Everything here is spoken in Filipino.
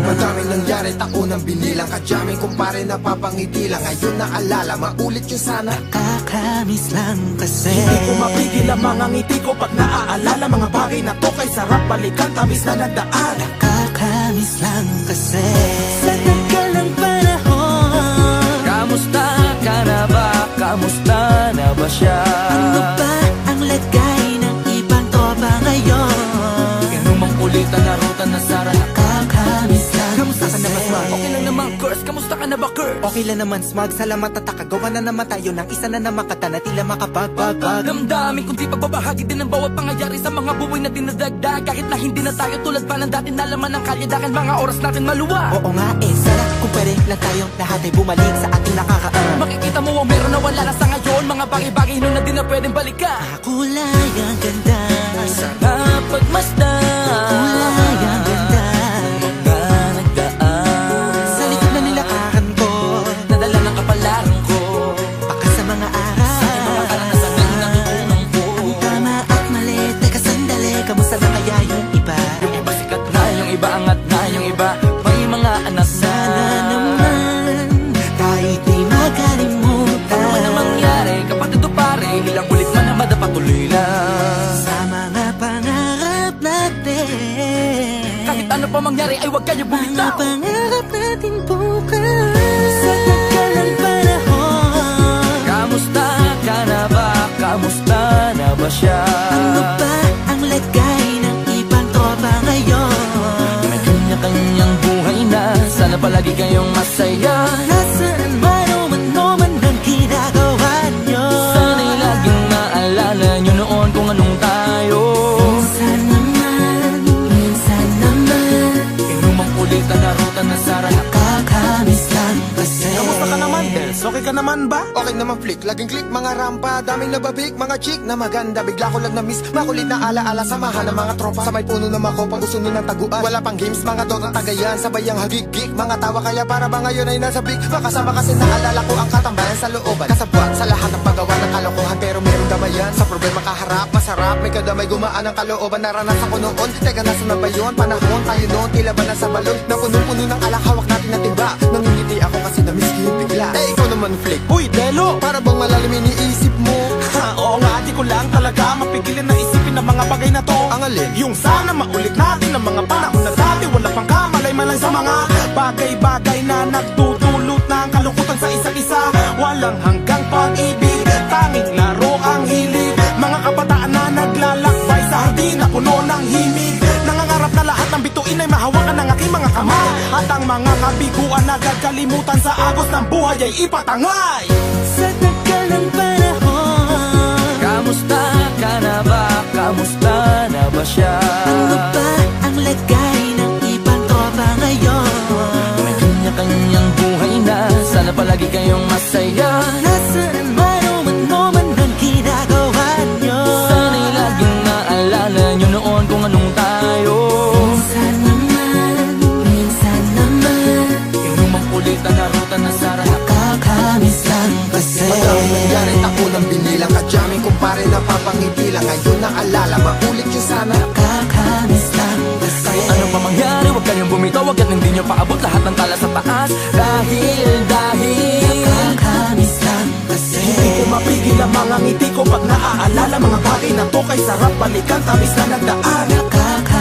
Madaming nangyari, taunang binilang. Kadyaming kumpare napapangiti lang. Ngayon naalala, maulit yun sana. Nakakamiss lang kasi Hindi ko mapigil ang mga ngiti ko pag naaalala. Mga bagay na to kay sarap balikan, tamis na nagdaan. Nakakamiss lang kasi sa tagal ng panahon. Kamusta ka na ba? Kamusta na ba siya? Ano ba ang lagay ng ibang tropa ngayon? Inumang ulitan na ruta na Sara. Nakakamiss lang Kamusta ka na ba, kasi. Smug? Okay lang naman, Curse. Kamusta ka na ba, Curse? Okay lang naman, Smug. Salamat at takagawa na naman tayo ng isa na naman kata na tila makabagbag. Damdamin kundi pagbabahagi din ng bawat pangyayari sa mga buhay na dinadagdag. Kahit na hindi na tayo tulad pa ng dati na laman ng kalye. Dahil mga oras natin maluwa. Oo nga sana kung pwede lang tayo lahat ay bumalik sa ating nakakaan. Makikita mo ang meron na wala na sa ngayon. Mga bagay-bagay nun na di na pwedeng balikan. Kulay ang ganda, Sana pagmasdan. kulay ang ganda. Mga nagdaan Sa likod na nilakaran ko, nadala ng kapalaran ko. baka sa mga araw. Mga karanasan na natutunan ko. Tama at mali, teka sandali, kamusta na kaya yung iba? Yung iba sikat na, yung iba angat na, yung iba may mga anak na. Sana naman tayo di makalimutan. Ano man ang mangyari, kapatid o pare, ilang ulit man na madapatuloy lang. Sa mga pangarap natin, Kahit ano pa mangyari ay huwag kayo mga bumitaw. pangarap natin bukas. Sa tagal ng panahon, Kamusta ka na ba? Kamusta na ba siya? ano ba ang lagay ng ibang tropa ngayon? May kanya-kanyang buhay na, sana palagi kayong masaya. Nasaan man o ano man ang ginagawa nyo? Sana'y laging maalala nyo noon kung anong tayo. Minsan naman, Inumang ulitan na ruta na Sara. nakakamiss lang kasi. Kamusta ka naman, Dels? Okay ka naman ba? Okay naman flick, laging click, mga rampa. Daming nababik, mga chick na maganda. Bigla ko lang na-miss, makulit na alaala. Samahan ng mga tropa, sa may puno na makopa. Gusto nun ng taguan, wala pang games, mga dotang tagayan. Sabay ang hagig-gig, mga tawa kaya para ba ngayon ay nasa big. Makasama kasi naalala ko ang katambayan sa looban. Kasabwat sa lahat ng paggawa ng kalokohan, pero meron damayan. Sa problema kaharap, masarap, may kadamay gumaan ang kalooban. Naranasan ko noon, teka nasa na ba yun? Panahon tayo noon, tila ba nasa balon? Na puno-puno ng alak, hawak natin na timba. Nangingiti ako kasi na-miss ko yung bigla. Eh ikaw naman flick, Uy, Delo! para bang malalim iniisip mo? Oo nga, di ko lang talaga mapigilin na isipin ang mga bagay na to. Ang alin? Yung sana maulit natin ang mga panahon na dati. Wala pang kamalay-malay sa mga bagay-bagay na nagdudulot ng kalungkutan sa isa't isa. Walang hanggang pag-ibig, tanging laro ang hilig. Mga kabataan na naglalakbay sa hardin na puno ng himig. Nangangarap na lahat ng bituin ay mahawakan ng aking mga kamay. At ang mga kabiguan na gagalimutan sa agos ng buhay ay ipatangay. Sa tagal ng panahon, Kamusta ka na ba? Kamusta na ba siya? ano ba ang lagay ng ibang tropa ngayon? May kanya-kanyang buhay na, sana palagi kayong masaya. Nasaan man o ano man ang ginagawa nyo? Sana'y laging maalala nyo noon kung anong tayo. Minsan naman, Inumang ulitan na ruta na Sara. nakakamiss lang kasi. Madaming nangyari, taunang binilang. Kadyaming kumpare napapangiti lang. Ngayon naalala, maulit yun sana. Nakakamiss lang kasi. Kahit ano pa mangyari, huwag kayong bumitaw. Huwag at hindi nyo paabot lahat ng tala sa taas. Dahil Nakakamiss lang kasi. Hindi ko mapigil ang mga ngiti ko pag naaalala. Mga bagay na to kay sarap balikan, tamis na nagdaan. Nakakamiss